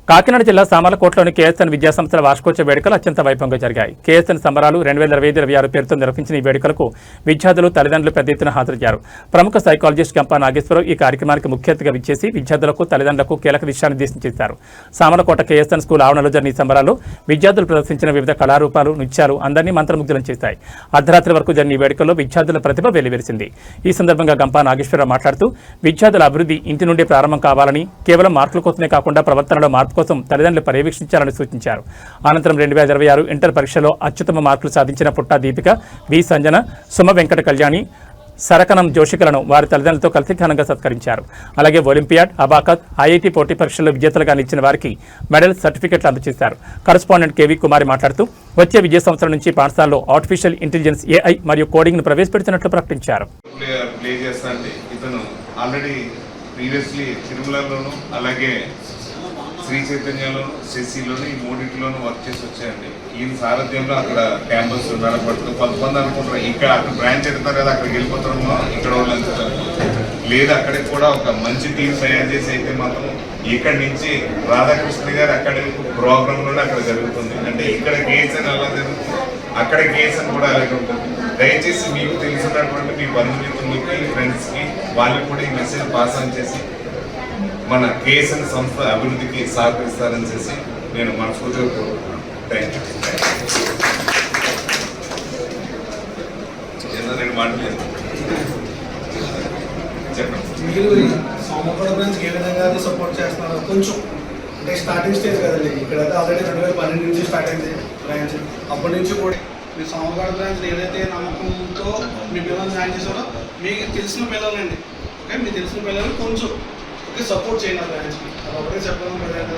కాకినాడ జిల్లా సామర్లకోటలోని కేఎస్ఎన్ విద్యాసంస్థల వార్షికోత్సవ వేడుకలు అత్యంత వైభవంగా జరిగాయి. కేఎస్ఎన్ సంబరాలు 2025-26 పేరుతో నిర్వహించిన ఈ వేడుకలకు విద్యార్థులు, తల్లిదండ్రులు పెద్ద ఎత్తున హాజరయ్యారు. ప్రముఖ సైకాలజిస్ట్ గంపా నాగేశ్వరరావు ఈ కార్యక్రమానికి ముఖ్య అతిథిగా విచ్చేసి విద్యార్థులకు, తల్లిదండ్రులకు కీలక దిశానిర్దేశం చేశారు. సామర్లకోట కేఎస్ఎన్ స్కూల్ ఆవరణలో జరిగిన ఈ సంబరాల్లో విద్యార్థులు ప్రదర్శించిన వివిధ కళారూపాలు, నృత్యాలు అందరినీ మంత్రముగ్ధులను చేశాయి. అర్ధరాత్రి వరకు జరిగిన ఈ వేడుకల్లో విద్యార్థుల ప్రతిభ వెల్లివిరిసింది. ఈ సందర్భంగా గంపా నాగేశ్వరరావు మాట్లాడుతూ విద్యార్థుల అభివృద్ధి ఇంటి నుండి ప్రారంభం కావాలని, కేవలం మార్కుల కోసమే కాకుండా ప్రవర్తనలో మార్పు కోసం తల్లిదండ్రులు పర్యవేక్షించాలని సూచించారు. అనంతరం 2026 ఇంటర్ పరీక్షలో అత్యుత్తమ మార్కులు సాధించిన పుట్టా దీపిక, వి సంజన, సుమ వెంకట కళ్యాణి, సరకనం జోషికలను వారి తల్లిదండ్రులతో కలిసి ఘనంగా సత్కరించారు. అలాగే ఒలింపియాడ్, అబాకత్, ఐఐటి పోటీ పరీక్షల్లో విజేతలుగా నిలిచిన వారికి మెడల్, సర్టిఫికెట్లు అందజేశారు. కరెస్పాండెంట్ కేవీ కుమారి మాట్లాడుతూ వచ్చే విద్యా సంవత్సరం నుంచి పాఠశాలలో ఆర్టిఫిషియల్ ఇంటెలిజెన్స్ ఏఐ మరియు కోడింగ్ ను ప్రవేశపెడుతున్నట్లు ప్రకటించారు. శ్రీ చైతన్యలో, శశిలోను, ఈ మూడింటిలోనూ వర్క్ చేసి వచ్చాయండి. ఈయన సారథ్యంలో అక్కడ క్యాంపస్ నడపడుతుంది. కొంతమంది అనుకుంటారు ఇక్కడ అక్కడ బ్రాంచ్ ఎడతారు కదా, అక్కడికి వెళ్ళిపోతారో ఇక్కడ వాళ్ళు లేదా అక్కడికి కూడా ఒక మంచి టీం తయారు చేసి అయితే మాత్రం ఇక్కడి నుంచి రాధాకృష్ణ గారు అకాడమిక్ ప్రోగ్రాంలోనే అక్కడ జరుగుతుంది. అంటే ఇక్కడ కేఎస్ఎన్ అలా జరుగుతుంది, అక్కడ కేఎస్ఎన్ కూడా అలాగే ఉంటుంది. దయచేసి మీకు తెలిసినటువంటి మీ బంధుమిత్రులకి, ఫ్రెండ్స్కి వాళ్ళకి కూడా ఈ మెసేజ్ పాస్ ఆన్ చేసి మన కేఎస్ఎన్ సంస్థ అభివృద్ధికి సహకరిస్తారని చేసి నేను మనస్ఫూర్తిగా కోరుకుంటున్నాను. Thank you. రెండు మాటలు చెప్పండి. సామర్లకోట బ్రాంచ్ ఏ విధంగా సపోర్ట్ చేస్తున్నారు కొంచెం, అంటే స్టార్టింగ్ స్టేజ్ కదండి. ఇక్కడైతే ఆల్రెడీ 2012 నుంచి స్టార్ట్ అయింది బ్రాంచ్. అప్పటి నుంచి కూడా మీరు సామర్లకోట బ్రాంచ్ ఏదైతే నమ్మకంతో మీ పిల్లలు జాయిన్ చేశారో మీకు తెలిసిన పిల్లలండి, ఓకే, మీకు తెలిసిన పిల్లలు కొంచెం సపోర్ట్ చేయండి ఆ బ్రాంచ్కి. అది ఒకటే చెప్పడం ప్రజెంట్.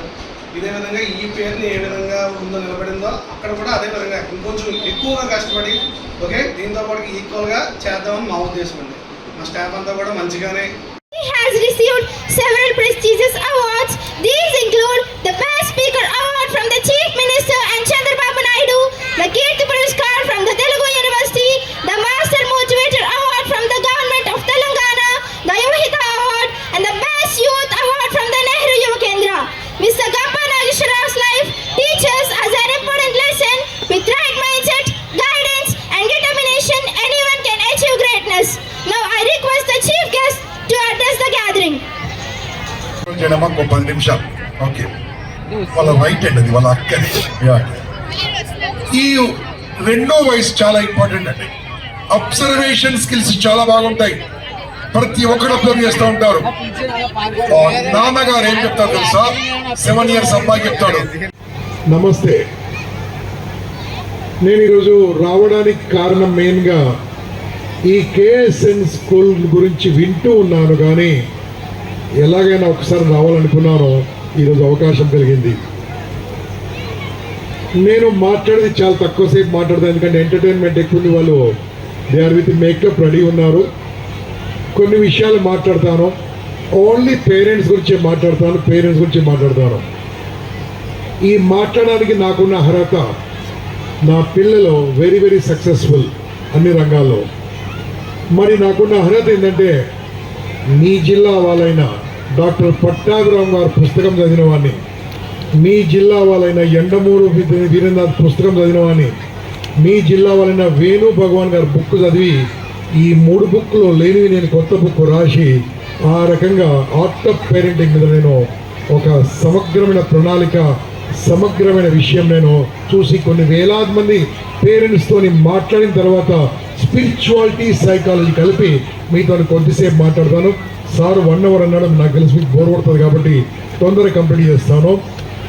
ఇదే విధంగా ఈ పేరుని ఏ విధంగా ఉందో నిలబడిందో అక్కడ కూడా అదే విధంగా ఇంకొంచెం ఎక్కువగా కష్టపడి, ఓకే, దీంతో పాటు ఈక్వల్గా చేద్దామని మా ఉద్దేశం అండి. మా స్టాఫ్ అంతా కూడా మంచిగానే. He has received several prestigious awards. These include the Best Speaker Award from the Chief Minister and Chandrababu Naidu, the Kirti Puraskar from the Telugu University, the Master Motivator Award from the Government of Telangana, the Yuvahita Award, and the Best Youth Award from the Nehru Yuva Kendra. Mr. Gappa Nageswara's life teaches us an important lesson. With right mindset, guidance, and determination, anyone can achieve greatness. Now I request the chief guest to address the gathering. జనమా 10 నిమిషాలు. Okay, వాళ్ళ right అండి, అది వాళ్ళ అక్కది. ఈ రెండో వయసు చాలా ఇంపార్టెంట్ అండి. అబ్జర్వేషన్ స్కిల్స్ చాలా బాగుంటాయి. ప్రతి ఒక్కరు అబ్జర్వ్ చేస్తూ ఉంటారు. నాన్నగారు ఏం చెప్తారు తెలుసా? 7 years అబ్బాయి చెప్తాడు. నమస్తే. నేను ఈరోజు రావడానికి కారణం మెయిన్గా ఈ కేఎస్ఎన్ స్కూల్ గురించి వింటూ ఉన్నాను, కానీ ఎలాగైనా ఒకసారి రావాలనుకున్నాను. ఈరోజు అవకాశం కలిగింది. నేను మాట్లాడేది చాలా తక్కువసేపు మాట్లాడతాను, ఎందుకంటే ఎంటర్టైన్మెంట్ ఎక్కువ. వాళ్ళు they are with makeup ready ఉన్నారు. కొన్ని విషయాలు మాట్లాడతాను. ఓన్లీ పేరెంట్స్ గురించి మాట్లాడతాను. ఈ మాట్లాడడానికి నాకున్న అర్హత, నా పిల్లలు వెరీ వెరీ సక్సెస్ఫుల్ అన్ని రంగాల్లో. మరి నాకున్న అర్హత ఏంటంటే, మీ జిల్లా వాళ్ళైన డాక్టర్ పట్టాభిరామ్ గారు పుస్తకం చదివిన వాడిని, మీ జిల్లా వాళ్ళైన ఎండమూరు వీరేంద్రనాథ్ పుస్తకం చదివిన వాడిని, మీ జిల్లా వాళ్ళైన వేణు భగవాన్ గారు బుక్ చదివి ఈ 3 బుక్లో లేనివి నేను కొత్త బుక్ రాసి, ఆ రకంగా ఆర్ట్ ఆఫ్ పేరెంటింగ్ మీద నేను ఒక సమగ్రమైన ప్రణాళిక, సమగ్రమైన విషయం నేను చూసి కొన్ని వేలాది మంది పేరెంట్స్తోని మాట్లాడిన తర్వాత స్పిరిచువాలిటీ, సైకాలజీ కలిపి మీతో కొద్దిసేపు మాట్లాడతాను. సార్ 1 hour అన్నాడు, నాకు తెలిసి మీకు బోర్ పడుతుంది కాబట్టి తొందరగా కంప్లీట్ చేస్తాను.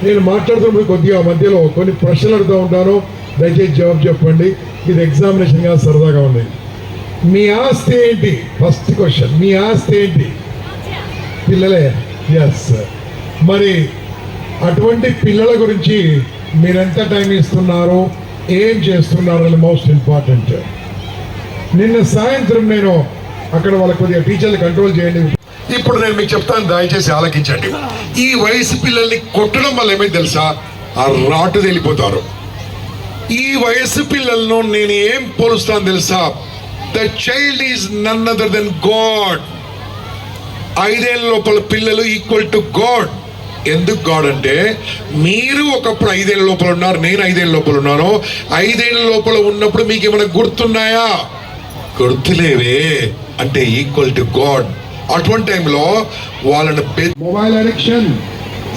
నేను మాట్లాడుతున్నప్పుడు కొద్దిగా మధ్యలో కొన్ని ప్రశ్నలు అడుగుతూ ఉంటాను, దయచేసి జవాబు చెప్పండి. ఇది ఎగ్జామినేషన్గా సరదాగా ఉంది. మీ ఆస్తి ఏంటి? ఫస్ట్ క్వశ్చన్, మీ ఆస్తి ఏంటి? పిల్లలే. ఎస్. మరి అటువంటి పిల్లల గురించి మీరెంత టైం ఇస్తున్నారు, ఏం చేస్తున్నారు అని మోస్ట్ ఇంపార్టెంట్. నిన్న సాయంత్రం నేను అక్కడ వాళ్ళకి కొద్దిగా టీచర్లు కంట్రోల్ చేయండి. ఇప్పుడు నేను మీకు చెప్తాను, దయచేసి ఆలకించండి. ఈ వయసు పిల్లల్ని కొట్టడం వల్ల ఏమైంది తెలుసా? ఆ రాటు వెళ్ళిపోతారు. ఈ వయసు పిల్లలను నేను ఏం పోలుస్తాను తెలుసా? The child is none other than God. 5 ఏళ్ళ లోపల పిల్లలు ఈక్వల్ టు గాడ్. ఎందుకు గాడ్ అంటే మీరు ఒకప్పుడు 5 ఏళ్ళ లోపల ఉన్నారు, నేను 5 ఏళ్ళ లోపల ఉన్నాను. 5 ఏళ్ళ లోపల ఉన్నప్పుడు మీకు ఏమైనా గుర్తున్నాయా? గుర్తులేవే అంటే ఈక్వల్ టు గాడ్. అటువంటి టైంలో వాళ్ళని మొబైల్ అడిక్షన్,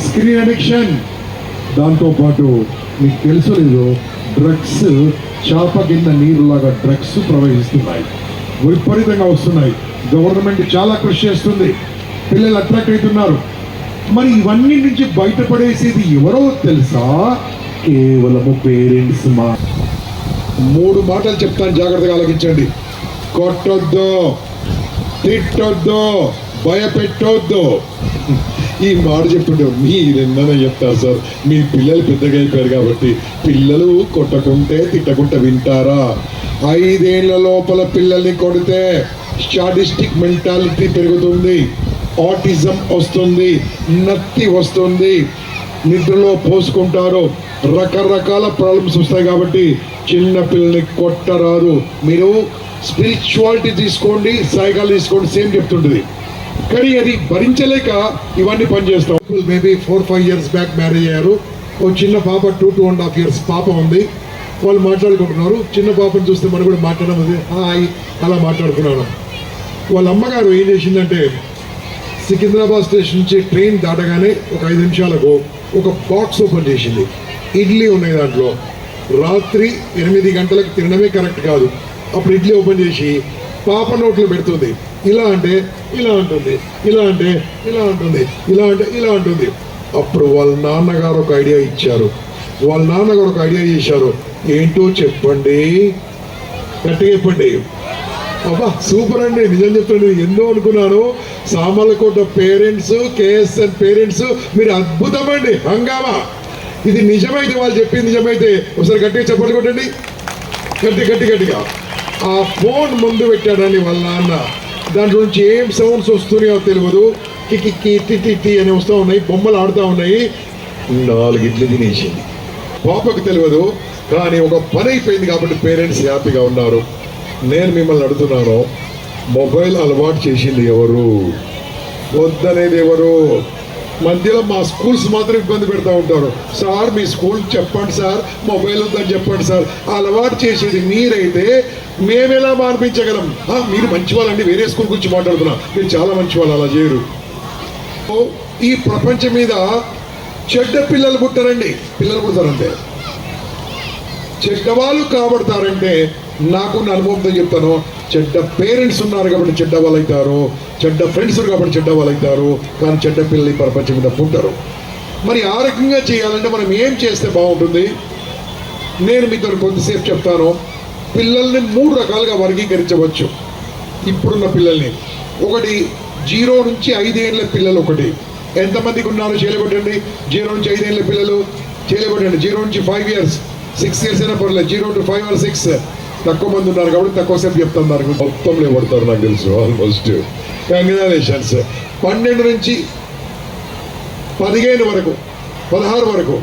స్క్రీన్ అడిక్షన్, దాంతోపాటు మీకు తెలుసు లేదు, డ్రగ్స్ చాప కింద నీరులాగా డ్రగ్స్ ప్రవహిస్తున్నాయి, విపరీతంగా వస్తున్నాయి. గవర్నమెంట్ చాలా కృషి చేస్తుంది, పిల్లలు అట్రాక్ట్ అవుతున్నారు. మరి ఇవన్నీ నుంచి బయటపడేసేది ఎవరో తెలుసా? కేవలము పేరెంట్స్. 3 మాటలు చెప్తాను, జాగ్రత్తగా ఆలోచించండి. కొట్టొద్దు, తిట్టొద్దు, భయపెట్టొద్దు. ఈ మాట చెప్తుంటే మీరెన్నైనా చెప్తారు సార్, మీ పిల్లలు పెద్దగా అయిపోయారు కాబట్టి. పిల్లలు కొట్టకుంటే తిట్టకుంటే వింటారా? 5 ఏళ్ల లోపల పిల్లల్ని కొడితే స్టాటిస్టిక్ మెంటాలిటీ పెరుగుతుంది, ఆటిజం వస్తుంది, నత్తి వస్తుంది, నిద్రలో పోసుకుంటారు, రకరకాల ప్రాబ్లమ్స్ వస్తాయి. కాబట్టి చిన్న పిల్లల్ని కొట్టరాదు. మీరు స్పిరిచువాలిటీ తీసుకోండి, సైకాలజీ తీసుకోండి, సేమ్ చెప్తుంటుంది. కానీ అది భరించలేక ఇవన్నీ పనిచేస్తాం. మేబీ 4-5 ఇయర్స్ బ్యాక్ మ్యారేజ్ అయ్యారు. ఓ చిన్న పాప 2-2.5 ఇయర్స్ పాప ఉంది. వాళ్ళు మాట్లాడుకుంటున్నారు. చిన్న పాపను చూస్తే మనం కూడా మాట్లాడడం, హాయ్ అలా మాట్లాడుకున్నాను. వాళ్ళ అమ్మగారు ఏం చేసిందంటే, సికింద్రాబాద్ స్టేషన్ నుంచి ట్రైన్ దాటగానే ఒక 5 నిమిషాలకు ఒక బాక్స్ ఓపెన్ చేసింది. ఇడ్లీ ఉన్నాయి దాంట్లో. రాత్రి 8 గంటలకు తినడమే కరెక్ట్ కాదు. అప్పుడు ఇడ్లీ ఓపెన్ చేసి పాప నోట్లో పెడుతుంది. ఇలా అంటే ఇలా ఉంటుంది, ఇలా అంటే ఇలా ఉంటుంది, ఇలా అంటే ఇలా ఉంటుంది. అప్పుడు వాళ్ళ నాన్నగారు ఒక ఐడియా ఇచ్చారు. వాళ్ళ నాన్నగారు ఒక ఐడియా చేశారు. ఏంటో చెప్పండి, గట్టిగా చెప్పండి. అబ్బా సూపర్ అండి, నిజం చెప్తాను. ఎన్నో అనుకున్నాను. సామర్లకోట పేరెంట్స్, కేఎస్ఎన్ పేరెంట్స్, మీరు అద్భుతమండి, హంగామా. ఇది నిజమైతే, వాళ్ళు చెప్పింది నిజమైతే ఒకసారి గట్టిగా చెప్పండి, కొట్టండి, గట్టిగా. ఆ ఫోన్ ముందు పెట్టాడని వాళ్ళ నాన్న. దాంట్లో నుంచి ఏం సౌండ్స్ వస్తున్నాయో తెలియదు. కికి టి అని వస్తూ ఉన్నాయి, బొమ్మలు ఆడుతూ ఉన్నాయి. 4 ఇడ్లీ తినేసింది. పాపకు తెలియదు, కానీ ఒక పని అయిపోయింది కాబట్టి పేరెంట్స్ హ్యాపీగా ఉన్నారు. నేను మిమ్మల్ని అడుగుతున్నాను, మొబైల్ అలవాటు చేసింది ఎవరు? వద్దనేది ఎవరు? మధ్యలో మా స్కూల్స్ మాత్రం ఇబ్బంది పెడతా ఉంటారు. సార్ మీ స్కూల్ చెప్పండి సార్, మొబైల్ వద్దని చెప్పండి సార్. అలవాటు చేసేది మీరైతే మేము ఎలా మార్పించగలం? మీరు మంచి వాళ్ళండి, వేరే స్కూల్ గురించి మాట్లాడుతున్నా, మీరు చాలా మంచి వాళ్ళు, అలా చేయరు. ఈ ప్రపంచం మీద చెడ్డ పిల్లలు పుట్టారండి, పిల్లలు పుడతారంటే. చెడ్డవాళ్ళు కాబడతారంటే నాకున్న అనుభవంతో చెప్తాను. చెడ్డ పేరెంట్స్ ఉన్నారు కాబట్టి చెడ్డ వాళ్ళు అవుతారు, చెడ్డ ఫ్రెండ్స్ కాబట్టి చెడ్డ వాళ్ళు అవుతారు, కానీ చెడ్డ పిల్లలు ఈ ప్రపంచం మీద పుట్టారు. మరి ఆ రకంగా చేయాలంటే మనం ఏం చేస్తే బాగుంటుంది? నేను మీతో కొద్దిసేపు చెప్తాను. పిల్లల్ని 3 రకాలుగా వర్గీకరించవచ్చు. ఇప్పుడున్న పిల్లల్ని, ఒకటి 0 నుంచి 5 ఏళ్ళ పిల్లలు. ఒకటి ఎంతమందికి ఉన్నారు చేయలేబట్టండి? 0 నుంచి 5 ఏళ్ళ పిల్లలు చేయలేబట్టండి. 0 నుంచి 5 ఇయర్స్, 6 ఇయర్స్ అయినా పర్లేదు. 0 to 5 or 6 తక్కువ మంది ఉన్నారు కాబట్టి తక్కువసేపు చెప్తాను. దానికి మొత్తంలో పడతారు నాకు తెలుసు, ఆల్మోస్ట్. కంగ్రాచులేషన్స్. 12 నుంచి 15 వరకు, 16 వరకు,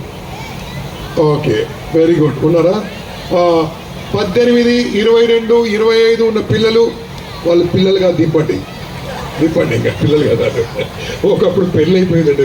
ఓకే, వెరీ గుడ్. ఉన్నారా? 18, 22, 25 ఉన్న పిల్లలు, వాళ్ళు పిల్లలుగా దింపండి, ఇంకా పిల్లలు కదా. ఒకప్పుడు పెళ్ళి అయిపోయిందండి.